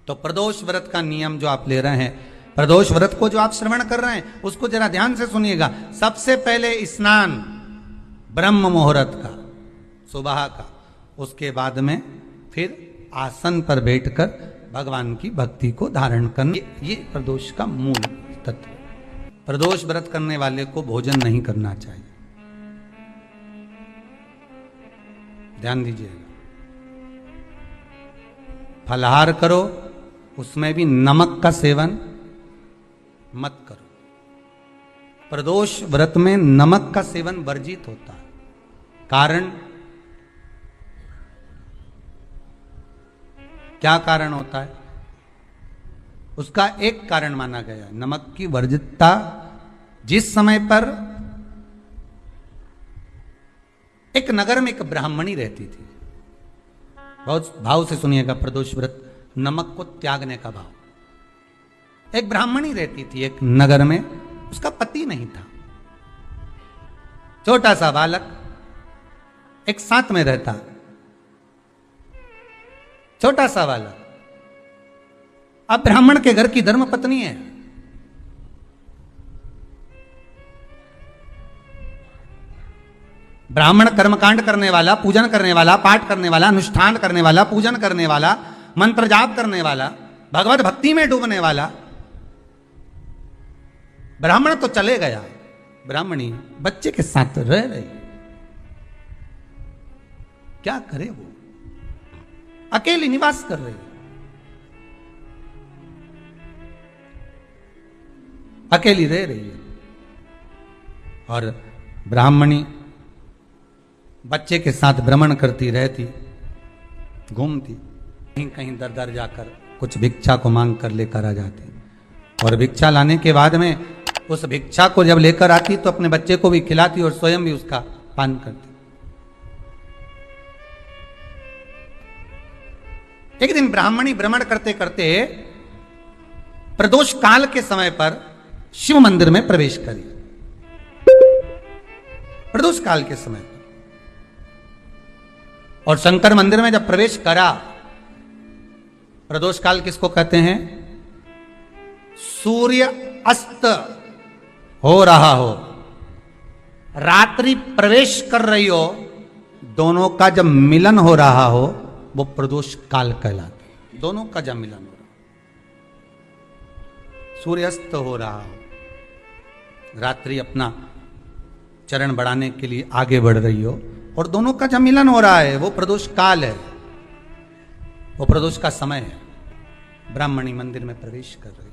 तो प्रदोष व्रत का नियम जो आप ले रहे हैं, प्रदोष व्रत को जो आप श्रवण कर रहे हैं उसको जरा ध्यान से सुनिएगा। सबसे पहले स्नान ब्रह्म मुहूर्त का, सुबह का, उसके बाद में फिर आसन पर बैठकर भगवान की भक्ति को धारण करना, ये प्रदोष का मूल तत्व। प्रदोष व्रत करने वाले को भोजन नहीं करना चाहिए, ध्यान दीजिएगा। फलाहार करो, उसमें भी नमक का सेवन मत करो। प्रदोष व्रत में नमक का सेवन वर्जित होता है। कारण क्या कारण होता है? उसका एक कारण माना गया है नमक की वर्जितता। जिस समय पर एक नगर में एक ब्राह्मणी रहती थी, बहुत भाव से सुनिएगा, प्रदोष व्रत नमक को त्यागने का भाव। एक ब्राह्मणी रहती थी एक नगर में, उसका पति नहीं था, छोटा सा बालक एक साथ में रहता, छोटा सा बालक। अब ब्राह्मण के घर की धर्म पत्नी है, ब्राह्मण कर्मकांड करने वाला, पूजन करने वाला, पाठ करने वाला, अनुष्ठान करने वाला, पूजन करने वाला, मंत्र जाप करने वाला, भगवत भक्ति में डूबने वाला। ब्राह्मण तो चले गया, ब्राह्मणी बच्चे के साथ रह रही। क्या करे वो? अकेली निवास कर रही, अकेली रह रही है। और ब्राह्मणी बच्चे के साथ भ्रमण करती रहती, घूमती, कहीं कहीं दर दर जाकर कुछ भिक्षा को मांग कर लेकर आ जाती। और भिक्षा लाने के बाद में उस भिक्षा को जब लेकर आती तो अपने बच्चे को भी खिलाती और स्वयं भी उसका पान करती। एक दिन ब्राह्मणी भ्रमण करते करते प्रदोष काल के समय पर शिव मंदिर में प्रवेश करी। प्रदोष काल के समय पर, और शंकर मंदिर में जब प्रवेश करा, प्रदोष काल किसको कहते हैं? सूर्य अस्त हो रहा हो, रात्रि प्रवेश कर रही हो, दोनों का जब मिलन हो रहा हो वो प्रदोष काल कहलाता है। दोनों का जब मिलन हो रहा, सूर्यास्त हो रहा हो, रात्रि अपना चरण बढ़ाने के लिए आगे बढ़ रही हो और दोनों का जब मिलन हो रहा है, वो प्रदोष काल है, वो प्रदोष का समय है। ब्राह्मणी मंदिर में प्रवेश कर रही,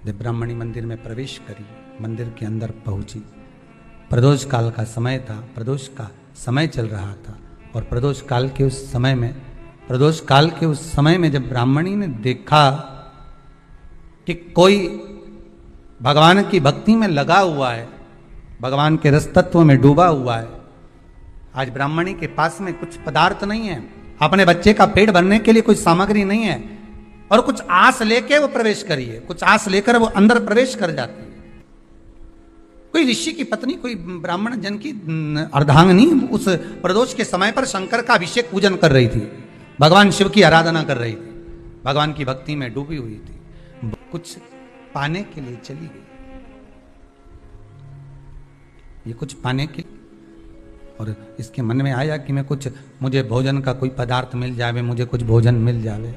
जब ब्राह्मणी मंदिर में प्रवेश करी, मंदिर के अंदर पहुंची, प्रदोष काल का समय था, प्रदोष का समय चल रहा था। और प्रदोष काल के उस समय में, प्रदोष काल के उस समय में जब ब्राह्मणी ने देखा कि कोई भगवान की भक्ति में लगा हुआ है, भगवान के रस तत्व में डूबा हुआ है, आज ब्राह्मणी के पास में कुछ पदार्थ नहीं है, अपने बच्चे का पेट भरने के लिए कोई सामग्री नहीं है, और कुछ आस लेके वो प्रवेश करी है, कुछ आस लेकर वो अंदर प्रवेश कर जाती है। कोई ऋषि की पत्नी, कोई ब्राह्मण जन की अर्धांगिनी उस प्रदोष के समय पर शंकर का अभिषेक पूजन कर रही थी, भगवान शिव की आराधना कर रही थी, भगवान की भक्ति में डूबी हुई थी, कुछ पाने के लिए चली गई। ये कुछ पाने के, और इसके मन में आया कि मैं कुछ, मुझे भोजन का कोई पदार्थ मिल जावे, मुझे कुछ भोजन मिल जावे,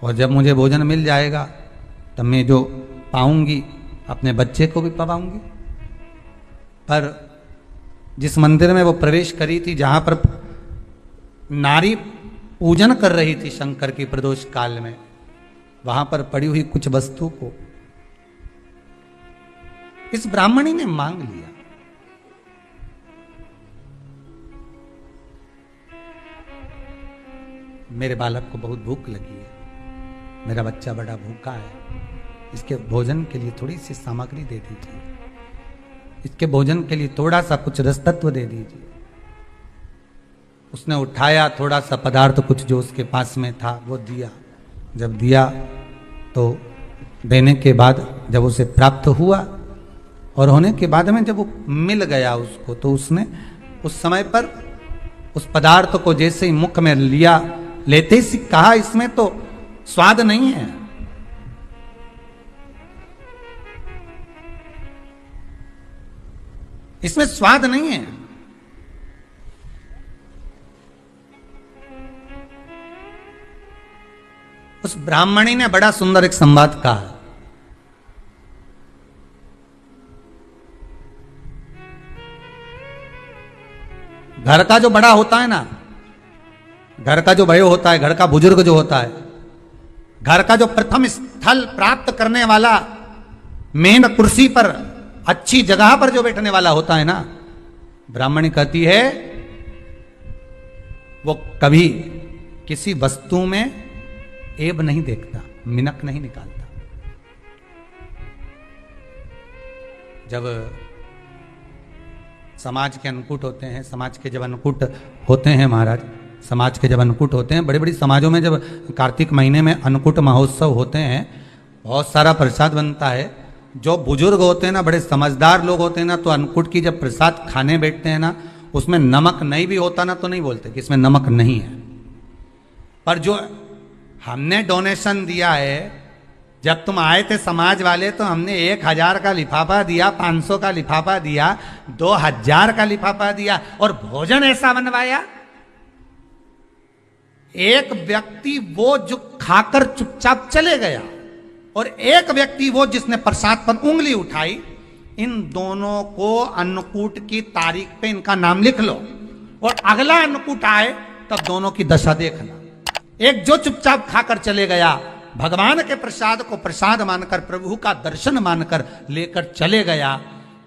और जब मुझे भोजन मिल जाएगा तब मैं जो पाऊंगी अपने बच्चे को भी पाऊंगी। पर जिस मंदिर में वो प्रवेश करी थी, जहां पर नारी पूजन कर रही थी शंकर की प्रदोष काल में, वहां पर पड़ी हुई कुछ वस्तु को इस ब्राह्मणी ने मांग लिया। मेरे बालक को बहुत भूख लगी है, मेरा बच्चा बड़ा भूखा है, इसके भोजन के लिए थोड़ी सी सामग्री दे दीजिए, इसके भोजन के लिए थोड़ा सा कुछ रस तत्व दे दीजिए। उसने उठाया थोड़ा सा पदार्थ, कुछ जो उसके पास में था वो दिया। जब दिया तो देने के बाद जब उसे प्राप्त हुआ और होने के बाद में जब वो मिल गया उसको, तो उसने उस समय पर उस पदार्थ को जैसे ही मुख में लिया, लेते ही कहा इसमें तो स्वाद नहीं है। इसमें स्वाद नहीं है। उस ब्राह्मणी ने बड़ा सुंदर एक संवाद कहा। घर का जो बड़ा होता है ना, घर का जो भयो होता है, घर का बुजुर्ग जो होता है, घर का जो प्रथम स्थल प्राप्त करने वाला, मेन कुर्सी पर, अच्छी जगह पर जो बैठने वाला होता है ना, ब्राह्मणी कहती है वो कभी किसी वस्तु में ऐब नहीं देखता, मिनक नहीं निकालता। जब समाज के अन्नकूट होते हैं, समाज के जब अन्नकूट होते हैं महाराज, समाज के जब अन्नकूट होते हैं, बड़ी बड़ी समाजों में जब कार्तिक महीने में अन्नकूट महोत्सव होते हैं, बहुत सारा प्रसाद बनता है। जो बुजुर्ग होते हैं ना, बड़े समझदार लोग होते हैं ना, तो अन्नकूट की जब प्रसाद खाने बैठते हैं ना, उसमें नमक नहीं भी होता ना, तो नहीं बोलते कि इसमें नमक नहीं है। पर जो हमने डोनेशन दिया है, जब तुम आए थे समाज वाले, तो हमने 1000 का लिफाफा दिया, 500 का लिफाफा दिया, 2000 का लिफाफा दिया, और भोजन ऐसा बनवाया। एक व्यक्ति वो जो खाकर चुपचाप चले गया, और एक व्यक्ति वो जिसने प्रसाद पर उंगली उठाई। इन दोनों को अन्नकूट की तारीख पे इनका नाम लिख लो, और अगला अन्नकूट आए तब दोनों की दशा देखना। एक जो चुपचाप खाकर चले गया, भगवान के प्रसाद को प्रसाद मानकर, प्रभु का दर्शन मानकर लेकर चले गया,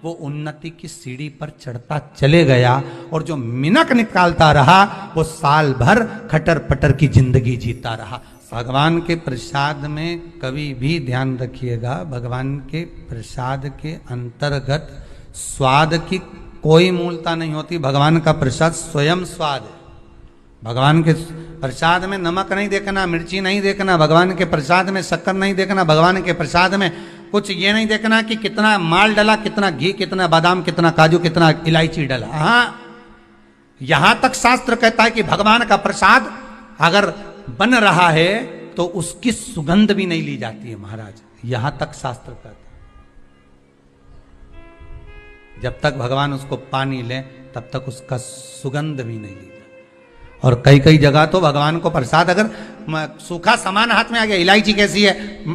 वो उन्नति की सीढ़ी पर चढ़ता चले गया, और जो मिनक निकालता रहा वो साल भर खटर पटर की जिंदगी जीता रहा। भगवान के प्रसाद में कभी भी ध्यान रखिएगा, भगवान के प्रसाद के अंतर्गत स्वाद की कोई मूलता नहीं होती। भगवान का प्रसाद स्वयं स्वाद है। भगवान के प्रसाद में नमक नहीं देखना, मिर्ची नहीं देखना, भगवान के प्रसाद में शक्कर नहीं देखना, भगवान के प्रसाद में कुछ ये नहीं देखना कि कितना माल डला, कितना घी, कितना बादाम, कितना काजू, कितना इलायची डला। हाँ, यहां तक शास्त्र कहता है कि भगवान का प्रसाद अगर बन रहा है तो उसकी सुगंध भी नहीं ली जाती है महाराज, यहां तक शास्त्र कहता है। जब तक भगवान उसको पानी ले तब तक उसका सुगंध भी नहीं ली जाती। और कई कई जगह तो भगवान को प्रसाद अगर सूखा सामान हाथ में आ गया, इलायची कैसी है,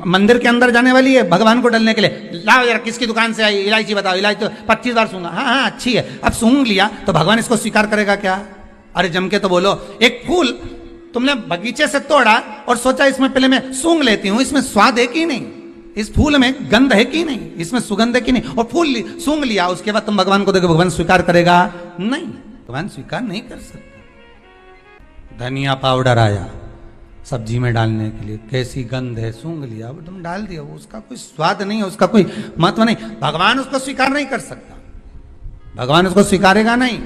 मंदिर के अंदर जाने वाली है भगवान को डलने के लिए, लाओ यार किसकी दुकान से आई इलायची बताओ, इलायची तो 25 बार सूंघा, हाँ हाँ अच्छी है, अब सूंघ लिया तो भगवान इसको स्वीकार करेगा क्या? अरे जम के तो बोलो। एक फूल तुमने बगीचे से तोड़ा और सोचा इसमें पहले मैं सूंघ लेती हूं, इसमें स्वाद है कि नहीं, इस फूल में गंध है कि नहीं, इसमें सुगंध है कि नहीं, और फूल सूंघ लिया, उसके बाद तुम भगवान को देखो, भगवान स्वीकार करेगा? नहीं, भगवान स्वीकार नहीं कर सकते। धनिया पाउडर आया सब्जी में डालने के लिए, कैसी गंध है, सूंघ लिया, वो तुम डाल दिया, उसका कोई स्वाद नहीं है, उसका कोई महत्व नहीं, भगवान उसको स्वीकार नहीं कर सकता, भगवान उसको स्वीकारेगा नहीं।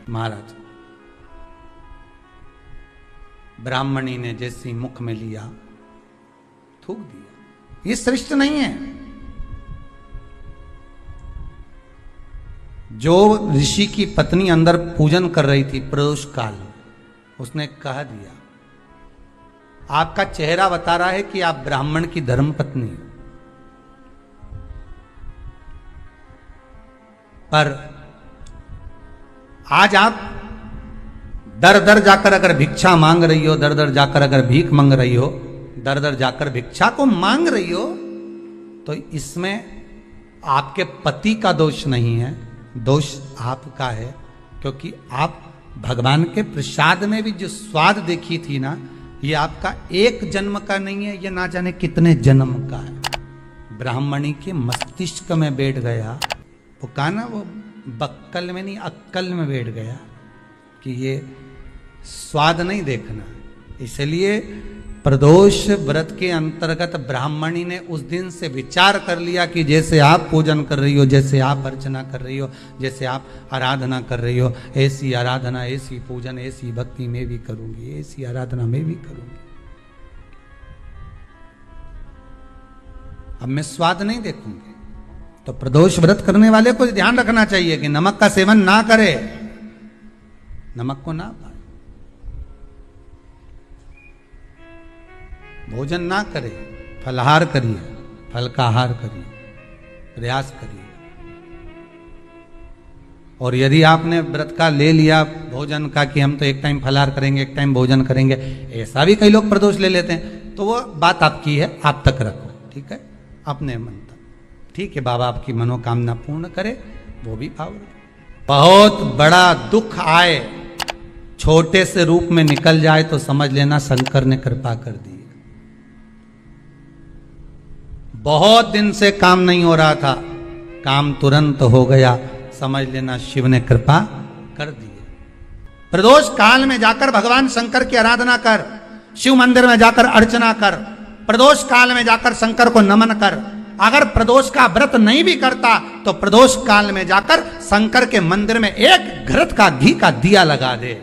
महाराज ब्राह्मणी ने जैसी मुख में लिया थूक दिया, ये श्रेष्ठ नहीं है। जो ऋषि की पत्नी अंदर पूजन कर रही थी प्रदोष काल, उसने कह दिया, आपका चेहरा बता रहा है कि आप ब्राह्मण की धर्म पत्नी हो, पर आज आप दर दर जाकर अगर भिक्षा मांग रही हो, दर दर जाकर अगर भीख मांग रही हो, दर दर जाकर भिक्षा को मांग रही हो, तो इसमें आपके पति का दोष नहीं है, दोष आपका है, क्योंकि आप भगवान के प्रसाद में भी जो स्वाद देखी थी ना, ये आपका एक जन्म का नहीं है, ये ना जाने कितने जन्म का है। ब्राह्मणी के मस्तिष्क में बैठ गया, वो कहा ना, वो बक्कल में नहीं अक्कल में बैठ गया कि ये स्वाद नहीं देखना। इसलिए प्रदोष व्रत के अंतर्गत ब्राह्मणी ने उस दिन से विचार कर लिया कि जैसे आप पूजन कर रही हो, जैसे आप अर्चना कर रही हो, जैसे आप आराधना कर रही हो, ऐसी आराधना, ऐसी पूजन, ऐसी भक्ति में भी करूंगी, ऐसी आराधना में भी करूंगी। अब मैं स्वाद नहीं देखूंगी। तो प्रदोष व्रत करने वाले को ध्यान रखना चाहिए कि नमक का सेवन ना करे, नमक को ना पाए। भोजन ना करें, फलाहार करिए, फल का आहार करिए, प्रयास करिए। और यदि आपने व्रत का ले लिया भोजन का कि हम तो एक टाइम फलाहार करेंगे, एक टाइम भोजन करेंगे, ऐसा भी कई लोग प्रदोष ले लेते हैं, तो वो बात आपकी है, आप तक रखो, ठीक है, अपने मन तक। ठीक है, बाबा आपकी मनोकामना पूर्ण करे, वो भी भाव रखे। बहुत बड़ा दुख आए, छोटे से रूप में निकल जाए तो समझ लेना शंकर ने कृपा कर दी। बहुत दिन से काम नहीं हो रहा था, काम तुरंत हो गया, समझ लेना शिव ने कृपा कर दी। प्रदोष काल में जाकर भगवान शंकर की आराधना कर, शिव मंदिर में जाकर अर्चना कर, प्रदोष काल में जाकर शंकर को नमन कर। अगर प्रदोष का व्रत नहीं भी करता तो प्रदोष काल में जाकर शंकर के मंदिर में एक घृत का घी का दिया लगा दे।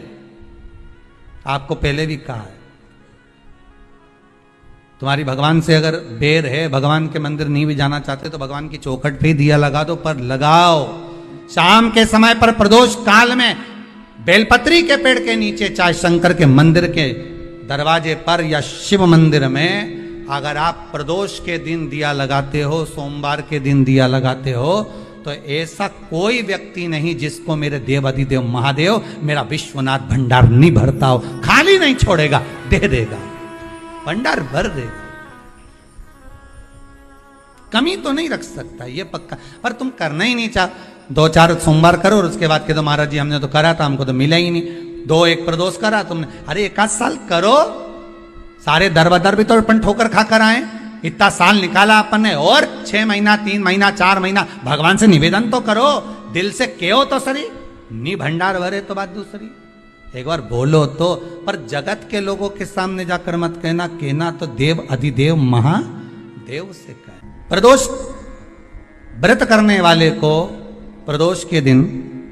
आपको पहले भी कहा है, तुम्हारी भगवान से अगर बेर है, भगवान के मंदिर नहीं भी जाना चाहते तो भगवान की चौखट पे दिया लगा दो, पर लगाओ। शाम के समय पर प्रदोष काल में बेलपत्री के पेड़ के नीचे, चाहे शंकर के मंदिर के दरवाजे पर या शिव मंदिर में, अगर आप प्रदोष के दिन दिया लगाते हो, सोमवार के दिन दिया लगाते हो, तो ऐसा कोई व्यक्ति नहीं जिसको मेरे देव अधिदेव महादेव मेरा विश्वनाथ भंडार नहीं भरता हो, खाली नहीं छोड़ेगा, दे देगा, भंडार भर देगा। कमी तो नहीं रख सकता, ये पक्का। पर तुम करना ही नहीं चाह, 2-4 सोमवार करो और उसके बाद के तो महाराज जी हमने तो करा था, हमको तो मिला ही नहीं। 2-1 प्रदोष करा तुमने, अरे 1 साल करो, सारे दर बदर भी तो अपन ठोकर खा कर आए, इतना साल निकाला अपन ने, और 6 महीना 3 महीना 4 महीना भगवान से निवेदन तो करो, दिल से कहो तो सही, नी भंडार भरे तो बात दूसरी, एक बार बोलो तो। पर जगत के लोगों के सामने जाकर मत कहना, कहना तो देव अधिदेव महादेव से कह। प्रदोष व्रत करने वाले को प्रदोष के दिन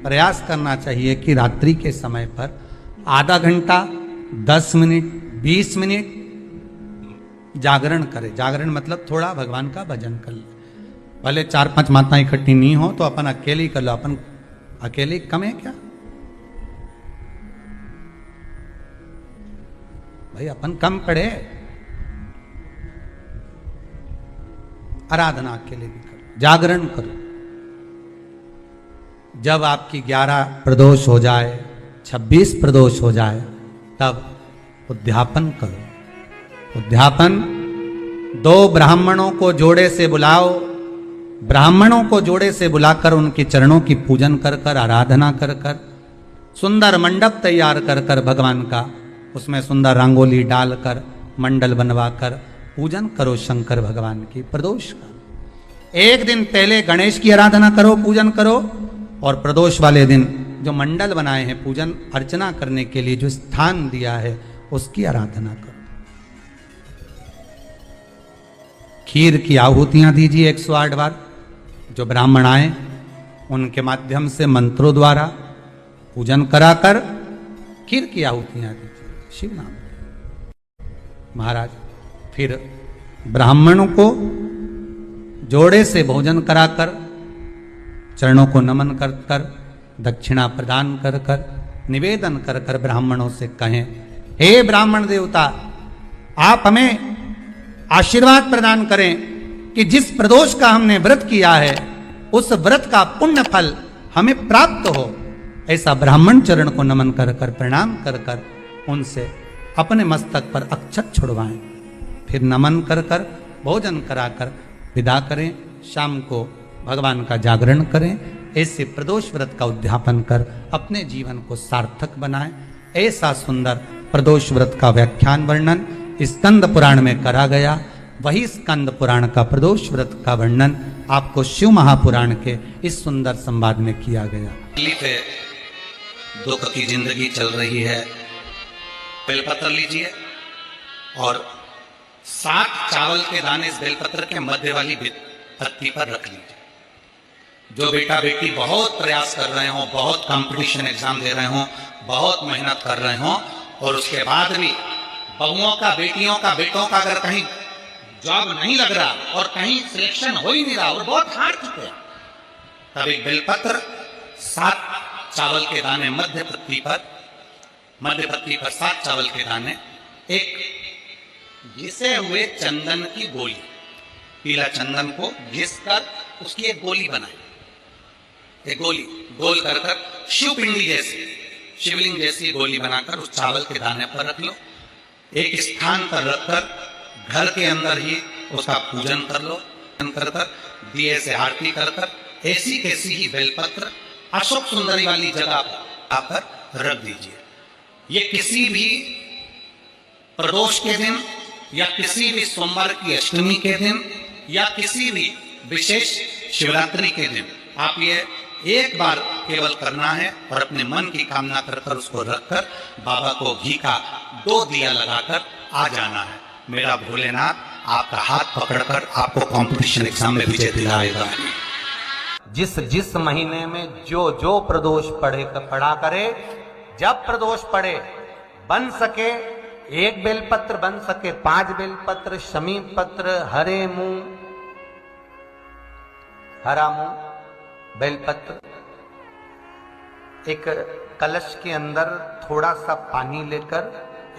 प्रयास करना चाहिए कि रात्रि के समय पर आधा घंटा, 10 मिनट, 20 मिनट जागरण करे। जागरण मतलब थोड़ा भगवान का भजन कर ले। भले 4-5 माताएं इकट्ठी नहीं हो तो अपन अकेले ही कर लो, अपन अकेले कम है क्या भाई, अपन कम पड़े, आराधना अकेले भी करो, जागरण करो। जब आपकी 11 प्रदोष हो जाए, 26 प्रदोष हो जाए, तब उद्यापन करो। उद्यापन 2 ब्राह्मणों को जोड़े से बुलाओ, ब्राह्मणों को जोड़े से बुलाकर उनके चरणों की पूजन कर कर, आराधना कर कर, सुंदर मंडप तैयार कर कर भगवान का, उसमें सुंदर रंगोली डालकर, मंडल बनवाकर पूजन करो शंकर भगवान की प्रदोष का। एक दिन पहले गणेश की आराधना करो, पूजन करो, और प्रदोष वाले दिन जो मंडल बनाए हैं पूजन अर्चना करने के लिए, जो स्थान दिया है उसकी आराधना करो। खीर की आहुतियां दीजिए 108 बार, जो ब्राह्मण आए उनके माध्यम से मंत्रों द्वारा पूजन कराकर खीर की आहुतियां दीजिए, शिव नाम। महाराज फिर ब्राह्मणों को जोड़े से भोजन कराकर, चरणों को नमन कर कर, दक्षिणा प्रदान कर कर, निवेदन कर कर ब्राह्मणों से कहें, हे ब्राह्मण देवता, आप हमें आशीर्वाद प्रदान करें कि जिस प्रदोष का हमने व्रत किया है उस व्रत का पुण्य फल हमें प्राप्त हो। ऐसा ब्राह्मण चरण को नमन कर कर, प्रणाम कर कर उनसे अपने मस्तक पर अक्षत छुड़वाएं, फिर नमन कर कर, भोजन कराकर विदा करें। शाम को भगवान का जागरण करें। ऐसे प्रदोष व्रत का उद्यापन कर अपने जीवन को सार्थक बनाएं। ऐसा सुंदर प्रदोष व्रत का व्याख्यान वर्णन स्कंद पुराण में करा गया। वही स्कंद पुराण का प्रदोष व्रत का वर्णन आपको शिव महापुराण के इस सुंदर संवाद में किया गया। दुख की जिंदगी चल रही है, बेलपत्र लीजिए और 7 चावल के दाने इस बेलपत्र के मध्य वाली पत्ती पर रख लीजिए। जो बेटा बेटी बहुत प्रयास कर रहे हो, बहुत कंपटीशन एग्जाम दे रहे हो, बहुत मेहनत कर रहे हो, और उसके बाद भी बहुओं का, बेटियों का, बेटों का अगर कहीं जॉब नहीं लग रहा और कहीं सिलेक्शन हो ही नहीं रहा और बहुत हार चुके, तब एक बेलपत्र 7 चावल के दाने मध्य पत्ती पर 7 चावल के दाने, एक घिसे हुए चंदन की गोली, पीला चंदन को घिस कर उसकी एक गोली बनाई, एक गोली गोल कर कर शिवपिंडी जैसी, शिवलिंग जैसी गोली बनाकर उस चावल के दाने पर रख लो, एक स्थान पर रखकर घर के अंदर ही उसका पूजन कर लो, कर कर दिए से आरती कर कर ऐसी कैसी ही बेलपत्र अशोक सुंदरी वाली जगह पर आकर रख दीजिए। ये किसी भी प्रदोष के दिन या किसी भी सोमवार की अष्टमी के दिन या किसी भी विशेष शिवरात्रि के दिन आप ये एक बार केवल करना है और अपने मन की कामना कर कर उसको रखकर बाबा को घी का 2 दिया लगाकर आ जाना है। मेरा भोलेनाथ आपका हाथ पकड़कर आपको कंपटीशन एग्जाम में विजय दिलाएगा। जिस जिस महीने में जो जो प्रदोष पड़ा करे, जब प्रदोष पड़े बन सके 1 बेलपत्र, बन सके 5 बेलपत्र, शमी पत्र, हरे मुंह, हरा मुंह बेलपत्र, एक कलश के अंदर थोड़ा सा पानी लेकर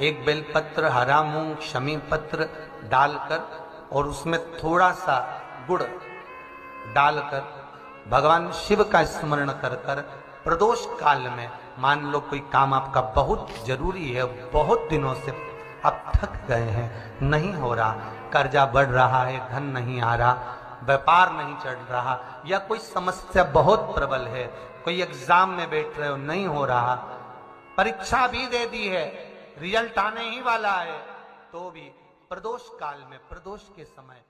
1 बेलपत्र, हरा मूंग, शमी पत्र डालकर और उसमें थोड़ा सा गुड़ डालकर भगवान शिव का स्मरण कर कर प्रदोष काल में, मान लो कोई काम आपका बहुत जरूरी है, बहुत दिनों से आप थक गए हैं, नहीं हो रहा, कर्जा बढ़ रहा है, धन नहीं आ रहा, व्यापार नहीं चढ़ रहा, या कोई समस्या बहुत प्रबल है, कोई एग्जाम में बैठ रहे हो नहीं हो रहा, परीक्षा भी दे दी है, रिजल्ट आने ही वाला है, तो भी प्रदोष काल में, प्रदोष के समय